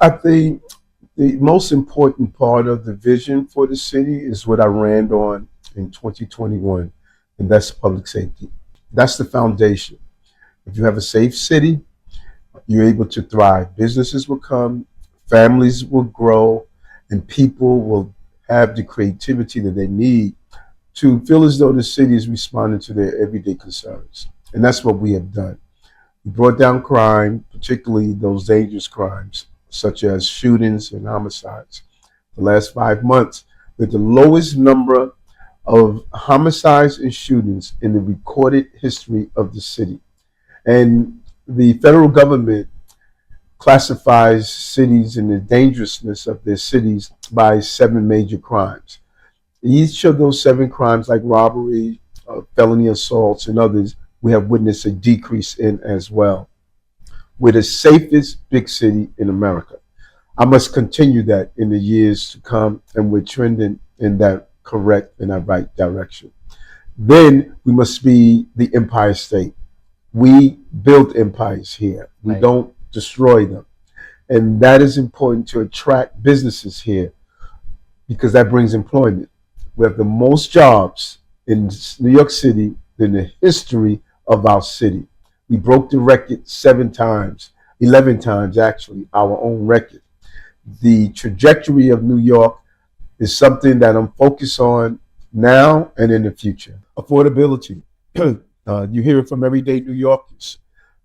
I think the most important part of the vision for the city is what I ran on in 2021, and that's public safety. That's the foundation. If you have a safe city, you're able to thrive. Businesses will come, families will grow, and people will have the creativity that they need to feel as though the city is responding to their everyday concerns. And that's what we have done. We brought down crime, particularly those dangerous crimes, such as shootings and homicides. The last 5 months, with the lowest number of homicides and shootings in the recorded history of the city. And the federal government classifies cities and the dangerousness of their cities by 7 major crimes. Each of those 7 crimes, like robbery, felony assaults, and others, we have witnessed a decrease in as well. We're the safest big city in America. I must continue that in the years to come, and we're trending in that correct and that right direction. Then we must be the empire state. We build empires here. We Right. don't destroy them. And that is important to attract businesses here because that brings employment. We have the most jobs in New York City in the history of our city. We broke the record 7 times, 11 times actually, our own record. The trajectory of New York is something that I'm focused on now and in the future. Affordability. You hear it from everyday New Yorkers.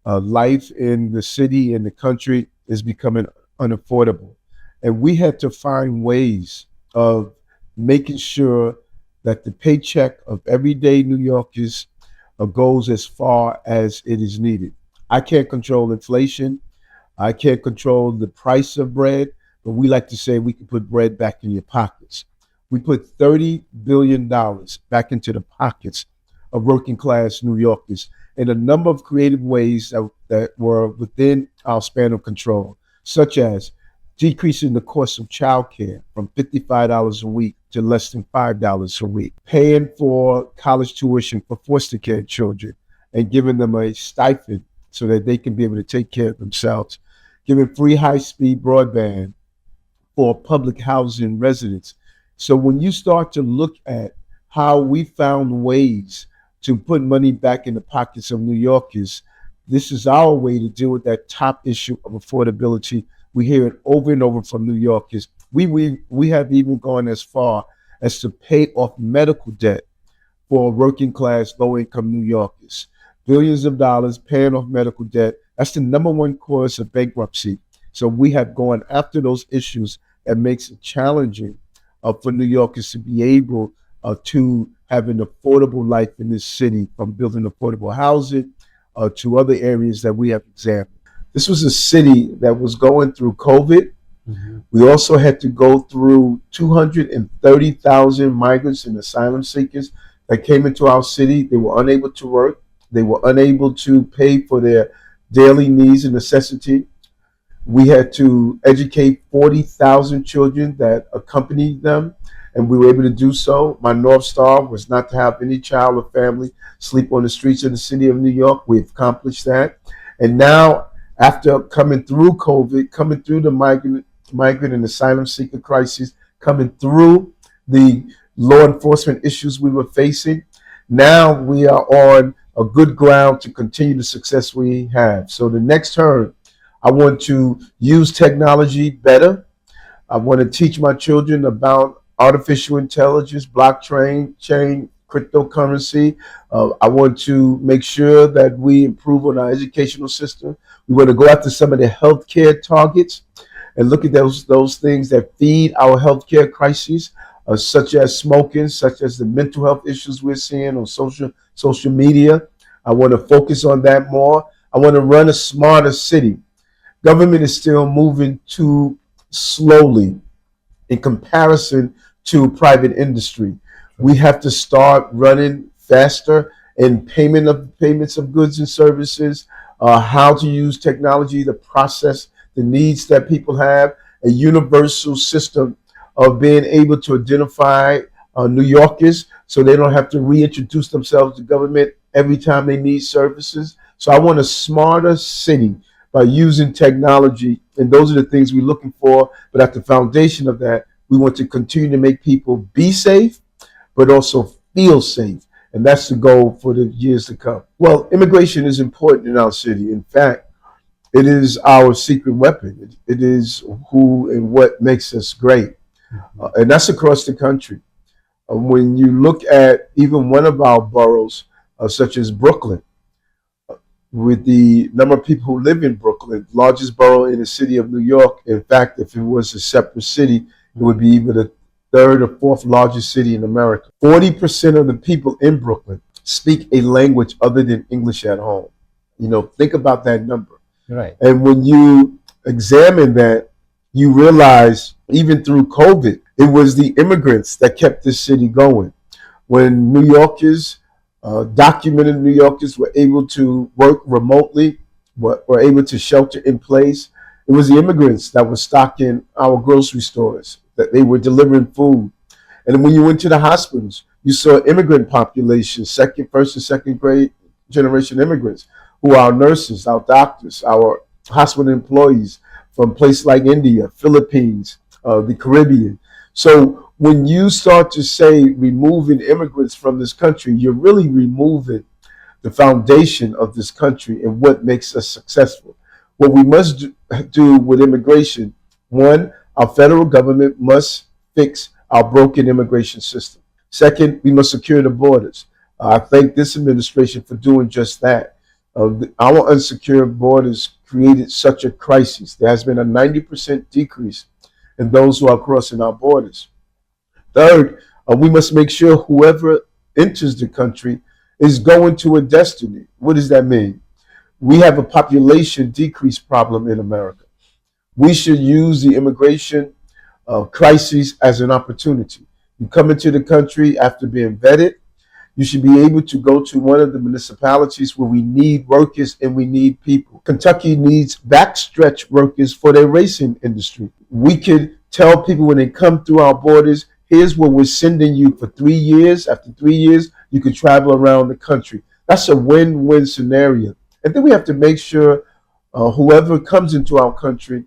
Life in the city and the country is becoming unaffordable. And we had to find ways of making sure that the paycheck of everyday New Yorkers goes as far as it is needed. I can't control inflation. I can't control the price of bread, but we like to say we can put bread back in your pockets. We put $30 billion back into the pockets of working class New Yorkers in a number of creative ways that were within our span of control, such as decreasing the cost of childcare from $55 a week to less than $5 a week, paying for college tuition for foster care children and giving them a stipend so that they can be able to take care of themselves, giving free high-speed broadband for public housing residents. So when you start to look at how we found ways to put money back in the pockets of New Yorkers, this is our way to deal with that top issue of affordability. We hear it over and over from New Yorkers. We have even gone as far as to pay off medical debt for working class, low income New Yorkers. Billions of dollars paying off medical debt. That's the number one cause of bankruptcy. So we have gone after those issues that makes it challenging for New Yorkers to be able to have an affordable life in this city, from building affordable housing to other areas that we have examined. This was a city that was going through COVID. Mhm. We also had to go through 230,000 migrants and asylum seekers that came into our city. They were unable to work. They were unable to pay for their daily needs and necessity. We had to educate 40,000 children that accompanied them, and we were able to do so. My North Star was not to have any child or family sleep on the streets of the city of New York. We've accomplished that. And now, after coming through COVID, coming through the migrant and asylum seeker crisis, coming through the law enforcement issues we were facing, now we are on a good ground to continue the success we have. So the next term, I want to use technology better. I want to teach my children about artificial intelligence, blockchain, cryptocurrency. I want to make sure that we improve on our educational system. We want to go after some of the healthcare targets and look at those things that feed our healthcare crises, such as smoking, such as the mental health issues we're seeing on social media. I want to focus on that more. I want to run a smarter city. Government is still moving too slowly in comparison to private industry. We have to start running faster in payments of goods and services, how to use technology to process the needs that people have, a universal system of being able to identify New Yorkers so they don't have to reintroduce themselves to government every time they need services. So I want a smarter city, by using technology. And those are the things we're looking for. But at the foundation of that, we want to continue to make people be safe, but also feel safe. And that's the goal for the years to come. Well, immigration is important in our city. In fact, it is our secret weapon. It is who and what makes us great. And that's across the country. When you look at even one of our boroughs, such as Brooklyn, with the number of people who live in Brooklyn, largest borough in the city of New York. In fact, if it was a separate city, it would be even the third or fourth largest city in America. 40% of the people in Brooklyn speak a language other than English at home. Think about that number. Right. And when you examine that, you realize even through COVID, it was the immigrants that kept this city going. When New Yorkers, documented New Yorkers, were able to work remotely, were able to shelter in place, it was the immigrants that were stocking our grocery stores, that they were delivering food. And when you went to the hospitals, you saw immigrant population, first and second grade generation immigrants, who are our nurses, our doctors, our hospital employees from places like India, Philippines, the Caribbean. So when you start to say removing immigrants from this country, you're really removing the foundation of this country and what makes us successful. What we must do with immigration, one, our federal government must fix our broken immigration system. Second, we must secure the borders. I thank this administration for doing just that. Our unsecured borders created such a crisis. There has been a 90% decrease in those who are crossing our borders. Third, we must make sure whoever enters the country is going to a destiny. What does that mean? We have a population decrease problem in America. We should use the immigration crisis as an opportunity. You come into the country after being vetted. You should be able to go to one of the municipalities where we need workers and we need people. Kentucky needs backstretch workers for their racing industry. We could tell people when they come through our borders, here's where we're sending you for 3 years. After 3 years, you can travel around the country. That's a win-win scenario. And then we have to make sure whoever comes into our country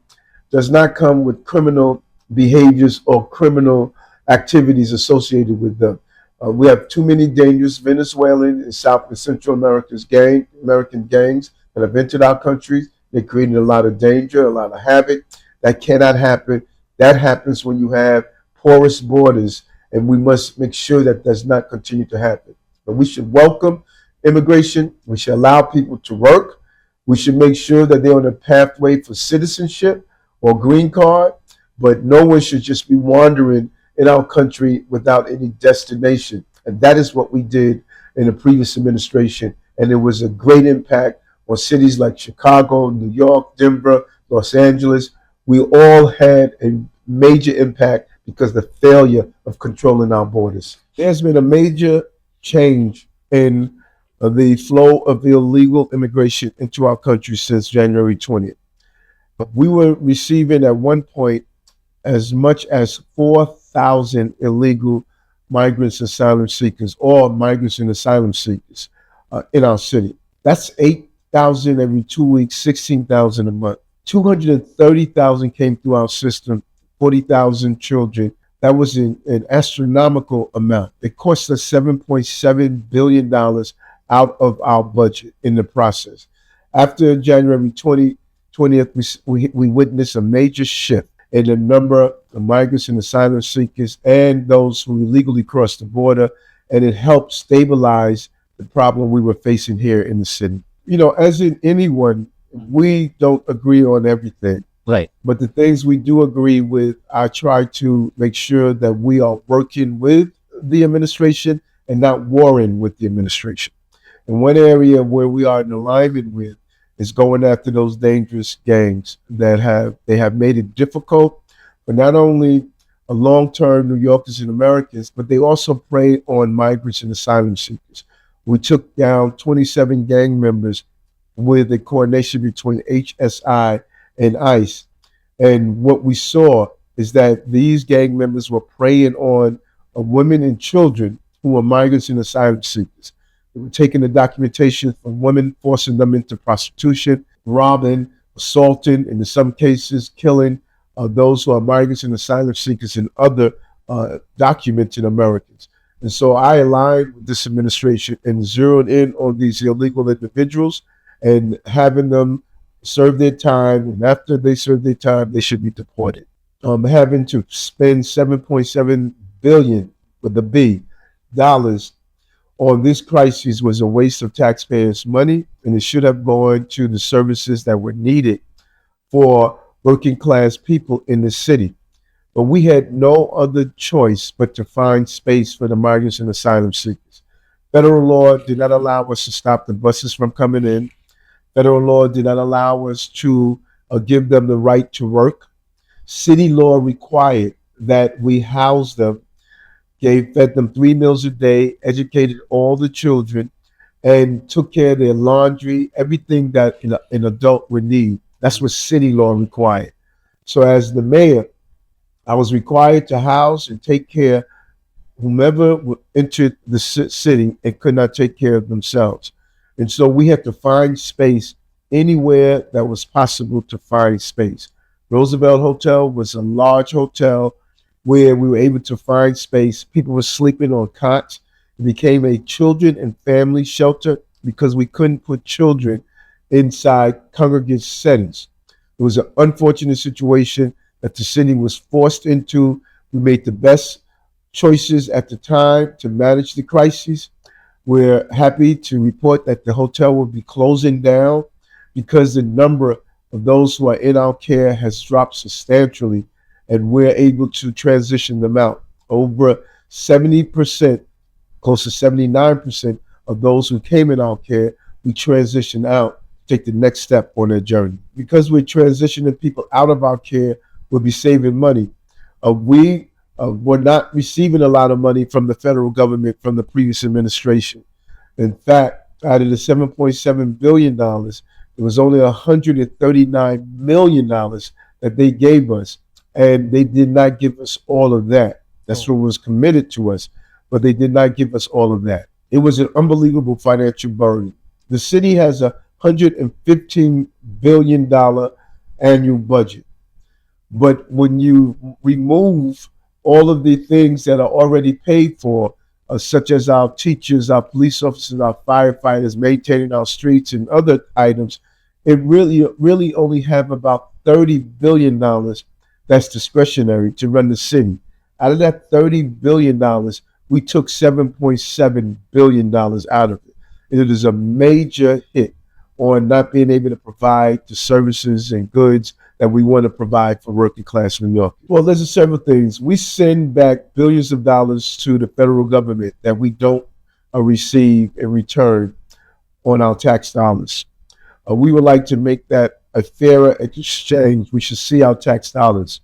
does not come with criminal behaviors or criminal activities associated with them. We have too many dangerous Venezuelan and South and Central American gangs that have entered our country. They're creating a lot of danger, a lot of havoc. That cannot happen. That happens when you have porous borders, and we must make sure that does not continue to happen. But we should welcome immigration. We should allow people to work. We should make sure that they're on a pathway for citizenship or green card, but no one should just be wandering in our country without any destination. And that is what we did in the previous administration. And it was a great impact on cities like Chicago, New York, Denver, Los Angeles. We all had a major impact because of the failure of controlling our borders. There's been a major change in the flow of illegal immigration into our country since January 20th. We were receiving at one point as much as 4,000 illegal migrants, asylum seekers, or migrants and asylum seekers in our city. That's 8,000 every 2 weeks, 16,000 a month. 230,000 came through our system, 40,000 children. That was an astronomical amount. It cost us $7.7 billion out of our budget in the process. After January 20th, we witnessed a major shift in the number of migrants and asylum seekers and those who illegally crossed the border, and it helped stabilize the problem we were facing here in the city. As in anyone, we don't agree on everything. Right. But the things we do agree with, I try to make sure that we are working with the administration and not warring with the administration. And one area where we are in alignment with is going after those dangerous gangs that have made it difficult for not only long-term New Yorkers and Americans, but they also prey on migrants and asylum seekers. We took down 27 gang members with a coordination between HSI and ICE. And what we saw is that these gang members were preying on women and children who were migrants and asylum seekers. They were taking the documentation from women, forcing them into prostitution, robbing, assaulting, and in some cases, killing those who are migrants and asylum seekers and other documented Americans. And so I aligned with this administration and zeroed in on these illegal individuals and having them serve their time. And after they serve their time, they should be deported. Having to spend 7.7 billion with a B dollars on this crisis was a waste of taxpayers' money, and it should have gone to the services that were needed for working class people in the city. But we had no other choice but to find space for the migrants and asylum seekers. Federal law did not allow us to stop the buses from coming in. Federal law did not allow us to give them the right to work. City law required that we house them, fed them 3 meals a day, educated all the children, and took care of their laundry, everything that an adult would need. That's what city law required. So as the mayor, I was required to house and take care whomever entered the city and could not take care of themselves. And so we had to find space anywhere that was possible to find space. Roosevelt Hotel was a large hotel where we were able to find space. People were sleeping on cots. It became a children and family shelter because we couldn't put children inside congregate settings. It was an unfortunate situation that the city was forced into. We made the best choices at the time to manage the crisis. We're happy to report that the hotel will be closing down because the number of those who are in our care has dropped substantially, and we're able to transition them out. Over 70%, close to 79% of those who came in our care, we transitioned out, take the next step on their journey. Because we're transitioning people out of our care, we'll be saving money. We were not receiving a lot of money from the federal government from the previous administration. In fact, out of the $7.7 billion, it was only $139 million that they gave us. And they did not give us all of that. That's what was committed to us, but they did not give us all of that. It was an unbelievable financial burden. The city has a $115 billion annual budget. But when you remove all of the things that are already paid for, such as our teachers, our police officers, our firefighters, maintaining our streets and other items, it really only have about $30 billion that's discretionary to run the city. Out of that $30 billion, we took $7.7 billion out of it. And it is a major hit on not being able to provide the services and goods that we want to provide for working class New York. Well, there's several things. We send back billions of dollars to the federal government that we don't receive in return on our tax dollars. We would like to make that a fairer exchange. We should see our tax dollars.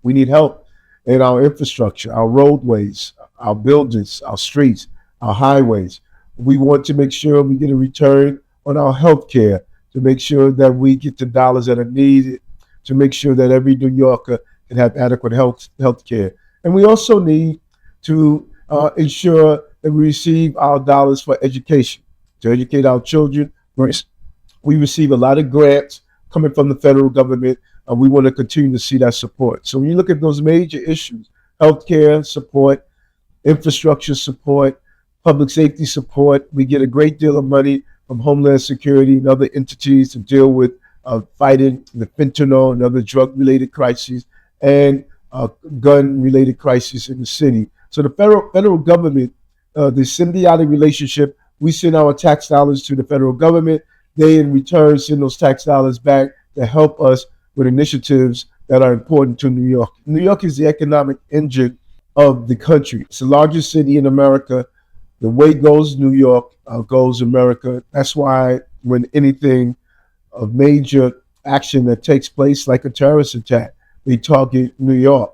We need help in our infrastructure, our roadways, our buildings, our streets, our highways. We want to make sure we get a return on our health care, to make sure that we get the dollars that are needed, to make sure that every New Yorker can have adequate health care. And we also need to ensure that we receive our dollars for education, to educate our children. We receive a lot of grants coming from the federal government, and we want to continue to see that support. So when you look at those major issues, healthcare support, infrastructure support, public safety support, we get a great deal of money from Homeland Security and other entities to deal with fighting the fentanyl and other drug-related crises and gun-related crises in the city. So the federal government, the symbiotic relationship, we send our tax dollars to the federal government. They, in return, send those tax dollars back to help us with initiatives that are important to New York. New York is the economic engine of the country. It's the largest city in America. The way goes New York, goes America. That's why when anything of major action that takes place, like a terrorist attack, they target New York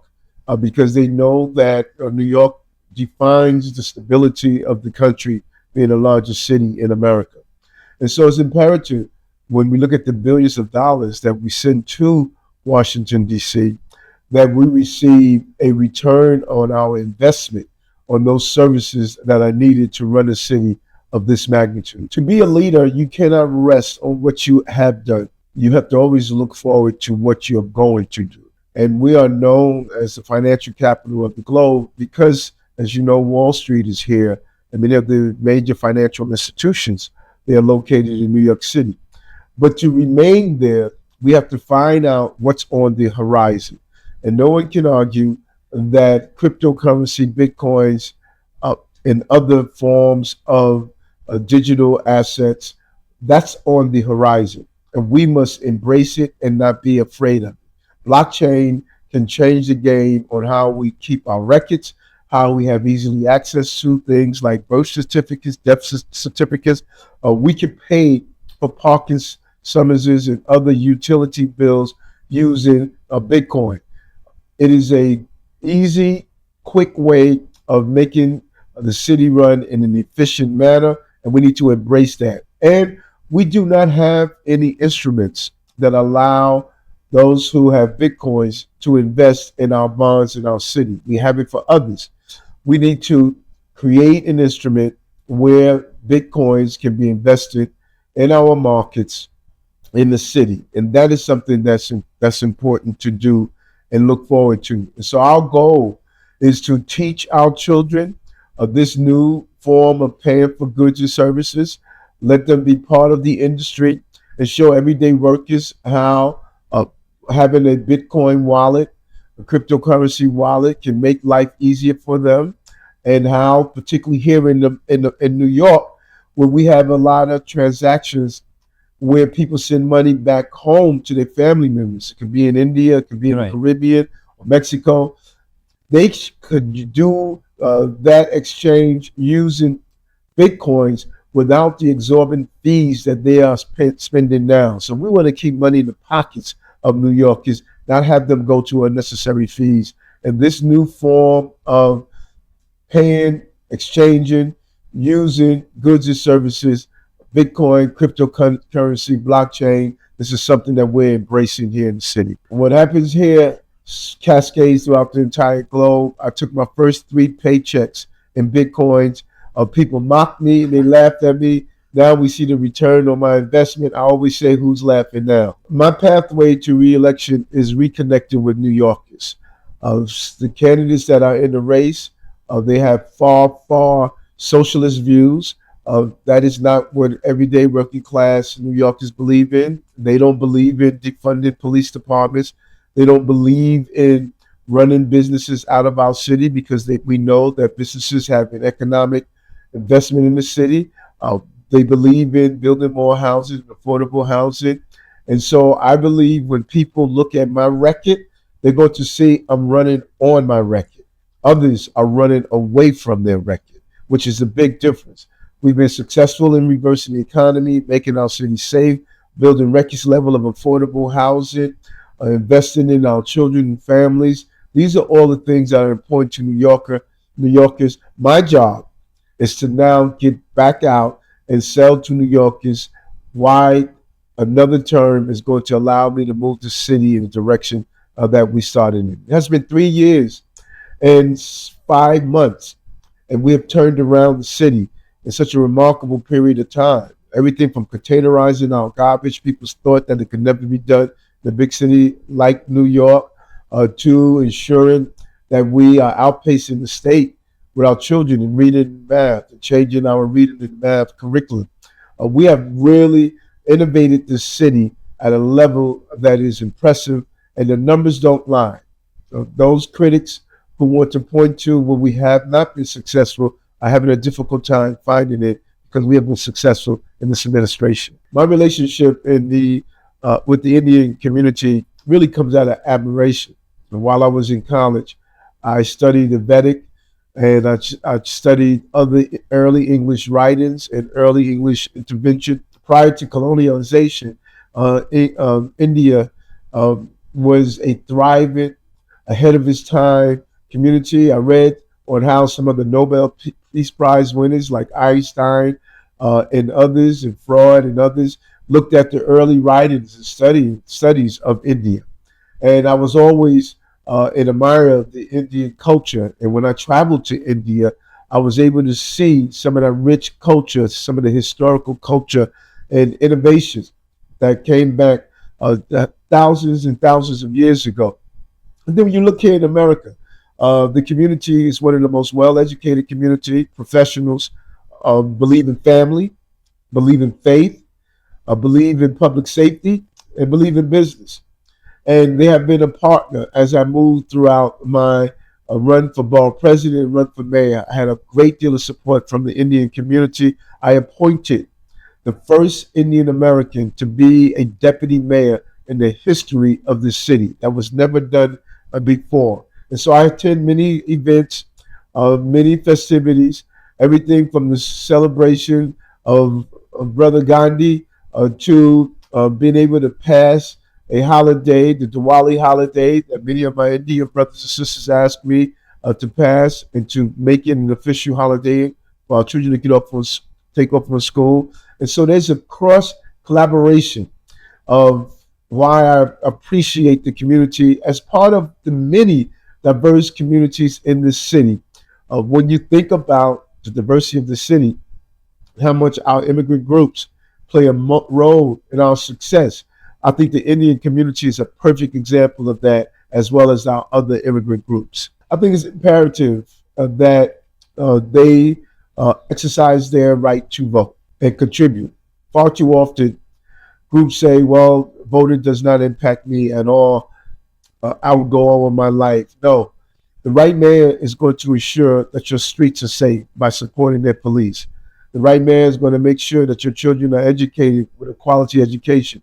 because they know that New York defines the stability of the country, being the largest city in America. And so it's imperative when we look at the billions of dollars that we send to Washington, D.C., that we receive a return on our investment on those services that are needed to run a city of this magnitude. To be a leader, you cannot rest on what you have done. you have to always look forward to what you're going to do. And we are known as the financial capital of the globe because, as you know, Wall Street is here, and many of the major financial institutions, they are located in New York City. But to remain there, we have to find out what's on the horizon. And no one can argue that cryptocurrency, bitcoins, uh, and other forms of digital assets, that's on the horizon. And we must embrace it and not be afraid of it. Blockchain can change the game on how we keep our records, how we have easily access to things like birth certificates, death certificates. We can pay for parking summonses and other utility bills using Bitcoin. It is a easy, quick way of making the city run in an efficient manner, and we need to embrace that. And we do not have any instruments that allow those who have bitcoins to invest in our bonds in our city. We have it for others. We need to create an instrument where bitcoins can be invested in our markets in the city, and that is something that's important to do and look forward to. And so our goal is to teach our children of this new form of paying for goods and services, let them be part of the industry, and show everyday workers how having a Bitcoin wallet, a cryptocurrency wallet, can make life easier for them, and how, particularly here in New York, where we have a lot of transactions where people send money back home to their family members. It could be in India, it could be in the Caribbean or Mexico. They could do that exchange using Bitcoins without the exorbitant fees that they are spending now. So we want to keep money in the pockets of New Yorkers, not have them go to unnecessary fees. And this new form of paying, exchanging, using goods and services, Bitcoin, cryptocurrency, blockchain, this is something that we're embracing here in the city. What happens here cascades throughout the entire globe. I took my first 3 paychecks in Bitcoins. People mocked me, they laughed at me. Now we see the return on my investment. I always say, who's laughing now? My pathway to re-election is reconnecting with New Yorkers. The candidates that are in the race, they have far socialist views. That is not what everyday working class New Yorkers believe in. They don't believe in defunding police departments. They don't believe in running businesses out of our city because we know that businesses have an economic investment in the city. They believe in building more houses, affordable housing. And so I believe when people look at my record, they're going to see I'm running on my record. Others are running away from their record, which is a big difference. We've been successful in reversing the economy, making our city safe, building record level of affordable housing, investing in our children and families. These are all the things that are important to New Yorkers. My job is to now get back out and sell to New Yorkers why another term is going to allow me to move the city in the direction that we started in. It has been 3 years and 5 months, and we have turned around the city in such a remarkable period of time. Everything from containerizing our garbage, people thought that it could never be done in a big city like New York, to ensuring that we are outpacing the state with our children in reading and math, and changing our reading and math curriculum. We have really innovated this city at a level that is impressive, and the numbers don't lie. So those critics who want to point to where we have not been successful are having a difficult time finding it because we have been successful in this administration. My relationship with the Indian community really comes out of admiration. And while I was in college, I studied the Vedic, and I studied other early English writings and early English intervention. Prior to colonialization, India was a thriving, ahead of its time community. I read on how some of the Nobel Peace Prize winners like Einstein and others, and Freud and others, looked at the early writings and studies of India. And I was always an admirer of the Indian culture. And when I traveled to India, I was able to see some of that rich culture, some of the historical culture and innovations that came back thousands and thousands of years ago. And then when you look here in America, the community is one of the most well-educated community. Professionals believe in family, believe in faith, believe in public safety, and believe in business. And they have been a partner as I moved throughout my run for borough president and run for mayor. I had a great deal of support from the Indian community. I appointed the first Indian American to be a deputy mayor in the history of the city. That was never done before. And so I attend many events, many festivities, everything from the celebration of Brother Gandhi to being able to pass a holiday, the Diwali holiday, that many of my Indian brothers and sisters asked me to pass and to make it an official holiday for our children to take off from school. And so there's a cross collaboration of why I appreciate the community as part of the many diverse communities in this city. When you think about the diversity of the city, how much our immigrant groups play a role in our success, I think the Indian community is a perfect example of that, as well as our other immigrant groups. I think it's imperative that they exercise their right to vote and contribute. Far too often, groups say, well, voting does not impact me at all. I will go on with my life. No, the right mayor is going to ensure that your streets are safe by supporting their police. The right mayor is going to make sure that your children are educated with a quality education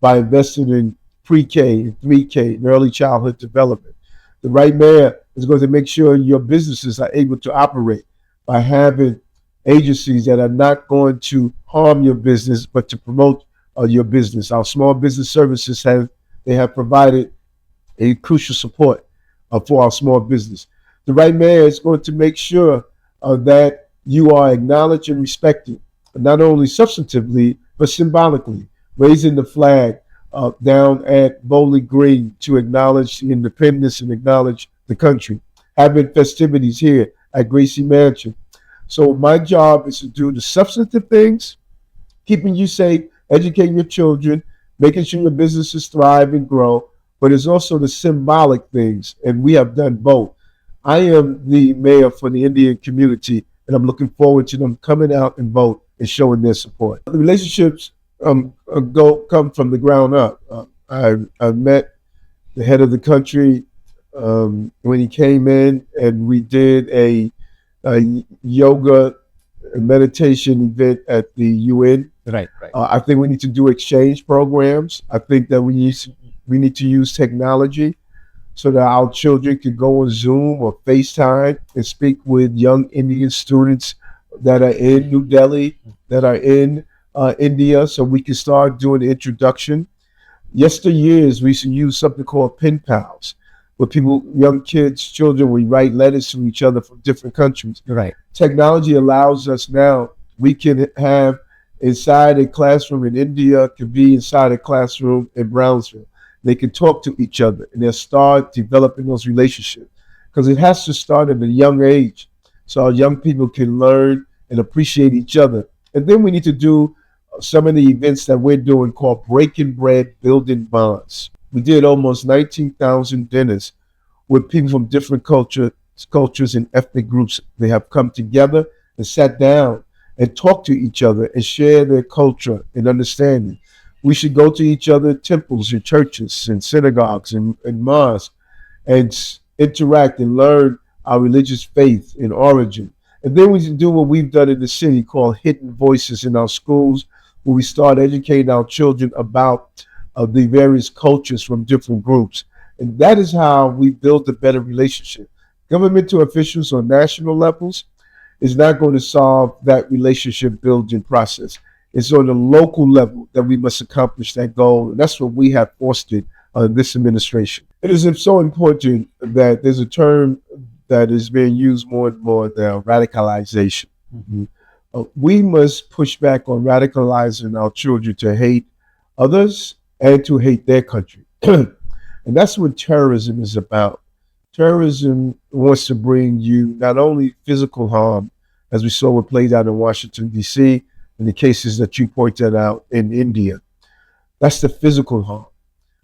by investing in pre-K and 3K and early childhood development. The right mayor is going to make sure your businesses are able to operate by having agencies that are not going to harm your business, but to promote your business. Our small business services have provided a crucial support for our small business. The right mayor is going to make sure that you are acknowledged and respected, not only substantively, but symbolically, raising the flag down at Bowling Green to acknowledge the independence and acknowledge the country, having festivities here at Gracie Mansion. So my job is to do the substantive things, keeping you safe, educating your children, making sure your businesses thrive and grow, but it's also the symbolic things, and we have done both. I am the mayor for the Indian community, and I'm looking forward to them coming out and vote and showing their support. The relationships come from the ground up. I met the head of the country when he came in, and we did a yoga meditation event at the UN. Right. I think we need to do exchange programs. I think that we need to use technology so that our children can go on Zoom or FaceTime and speak with young Indian students that are in New Delhi, that are in India, so we can start doing the introduction. Yesteryears, we used to use something called pen pals, where young kids, children, we write letters to each other from different countries. Right. Technology allows us now, we can have inside a classroom in India, could be inside a classroom in Brownsville. They can talk to each other and they'll start developing those relationships, because it has to start at a young age so our young people can learn and appreciate each other. And then we need to do some of the events that we're doing called Breaking Bread, Building Bonds. We did almost 19,000 dinners with people from different cultures and ethnic groups. They have come together and sat down and talked to each other and share their culture and understanding. We should go to each other temples and churches and synagogues and mosques and interact and learn our religious faith and origin. And then we should do what we've done in the city called Hidden Voices in our schools, where we start educating our children about the various cultures from different groups. And that is how we build a better relationship. Governmental officials on national levels is not going to solve that relationship building process. It's on the local level that we must accomplish that goal. And that's what we have fostered this administration. It is so important that there's a term that is being used more and more now, radicalization. Mm-hmm. We must push back on radicalizing our children to hate others and to hate their country. And that's what terrorism is about. Terrorism wants to bring you not only physical harm, as we saw what played out in Washington, D.C., and the cases that you pointed out in India. That's the physical harm.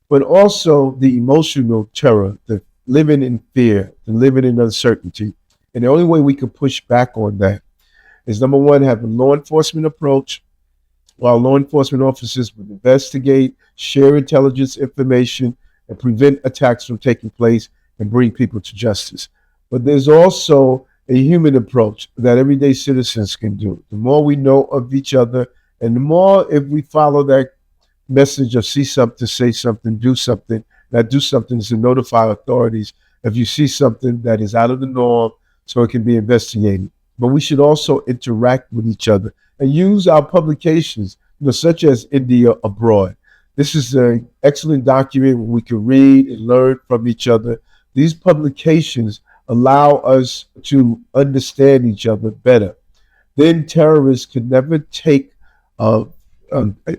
But also the emotional terror, the living in fear, the living in uncertainty. And the only way we can push back on that is number one, have a law enforcement approach, while law enforcement officers would investigate, share intelligence information, and prevent attacks from taking place and bring people to justice. But there's also a human approach that everyday citizens can do. The more we know of each other, and the more if we follow that message of see something, say something, do something. That do something is to notify authorities if you see something that is out of the norm so it can be investigated. But we should also interact with each other and use our publications, such as India Abroad. This is an excellent document where we can read and learn from each other. These publications allow us to understand each other better. Then terrorists can never take a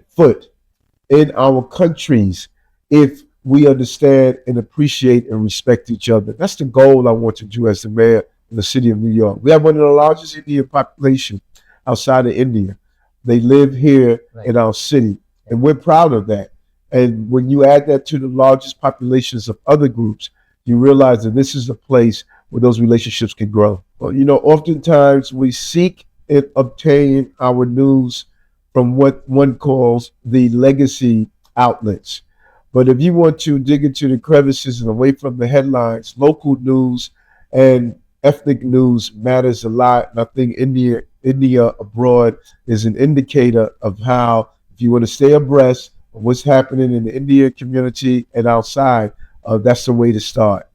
foot in our countries if we understand and appreciate and respect each other. That's the goal I want to do as the mayor of the city of New York. We have one of the largest Indian population outside of India. They live here in our city, and we're proud of that. And when you add that to the largest populations of other groups, you realize that this is a place where those relationships can grow. Well, oftentimes we seek and obtain our news from what one calls the legacy outlets. But if you want to dig into the crevices and away from the headlines, local news and ethnic news matters a lot. And I think India Abroad is an indicator of how, if you want to stay abreast of what's happening in the India community and outside, that's the way to start.